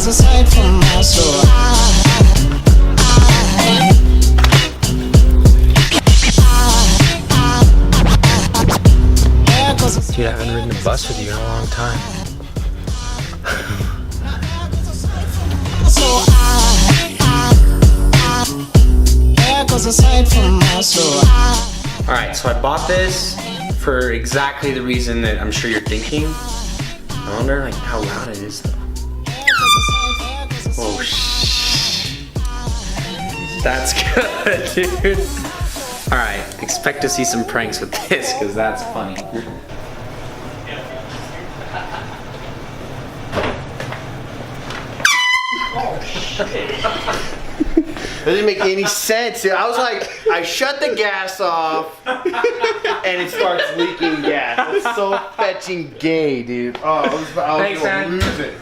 goes aside from my soul. Dude, I haven't ridden a bus with you in a long time. Alright, so I bought this for exactly the reason that I'm sure you're thinking. I wonder like how loud it is though. Oh shh. That's good, dude. Alright, expect to see some pranks with this because that's funny. That didn't make any sense. I was like, I shut the gas off and it starts leaking gas. It's so fetching gay, dude. Oh, I was Thanks, gonna man. lose it.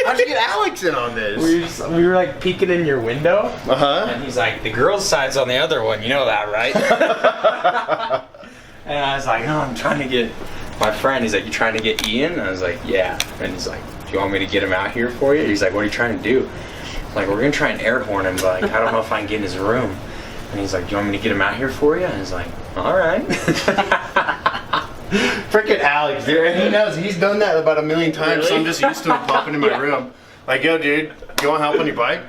How'd you get Alex in on this? We were like peeking in your window, Uh-huh. and he's like, the girls' side's on the other one, you know that, right? And I was like, no, I'm trying to get my friend. He's like, you trying to get Ian? And I was like, yeah. And he's like, do you want me to get him out here for you? He's like, what are you trying to do? Like, we're gonna try and air horn him, but like, I don't know if I can get in his room. And he's like, do you want me to get him out here for you? And he's like, all right. Freaking Alex, dude. And he knows. He's done that about 1,000,000 times, so I'm just used to him popping in my room. Like, yo, dude, you want help on your bike?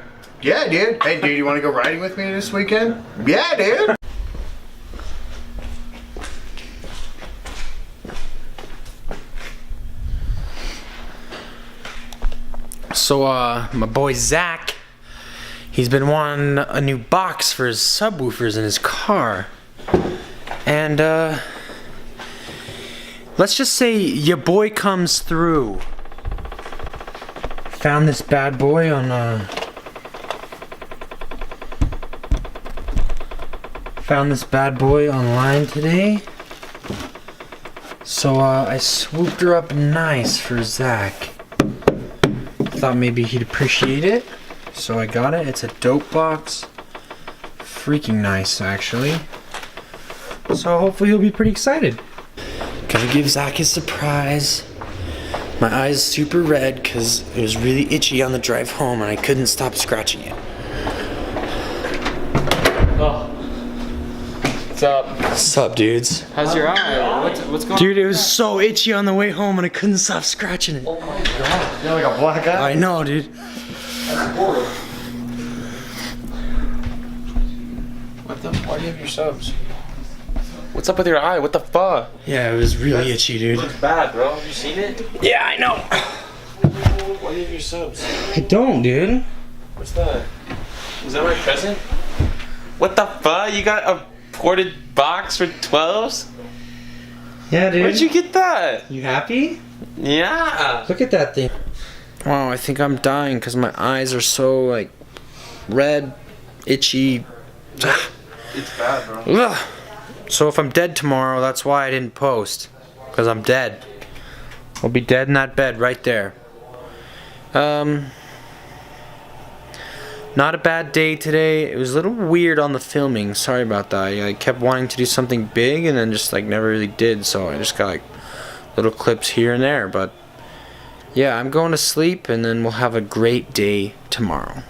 Yeah, dude. Hey, dude, you want to go riding with me this weekend? Yeah, dude. So, my boy Zach, he's been wanting a new box for his subwoofers in his car. And, let's just say your boy comes through. Found this bad boy on, online today. So, I swooped her up nice for Zach. Thought maybe he'd appreciate it, so I got it. It's a dope box. Freaking nice, actually. So hopefully he'll be pretty excited. Gotta give Zach a surprise. My eyes super red because it was really itchy on the drive home and I couldn't stop scratching it. Oh. What's up? What's up, dudes? How's your eye? What's going on? Dude, it was so itchy on the way home and I couldn't stop scratching it. Oh my god. You're like a black eye? I know, dude. That's horrible. What the? Why do you have your subs? What's up with your eye? What the fuck? Yeah, it was really itchy, dude. Looks bad, bro. Have you seen it? Yeah, I know. Why do you have your subs? I don't, dude. What's that? Is that my present? What the fuck? You got a ported box for 12s? Yeah, dude. Where'd you get that? You happy? Yeah. Look at that thing. Wow, I think I'm dying because my eyes are so, like, red, itchy. It's bad, bro. Ugh. So if I'm dead tomorrow, that's why I didn't post. Because I'm dead. I'll be dead in that bed right there. Not a bad day today. It was a little weird on the filming. Sorry about that. I kept wanting to do something big and then just like never really did. So I just got like little clips here and there. But yeah, I'm going to sleep and then we'll have a great day tomorrow.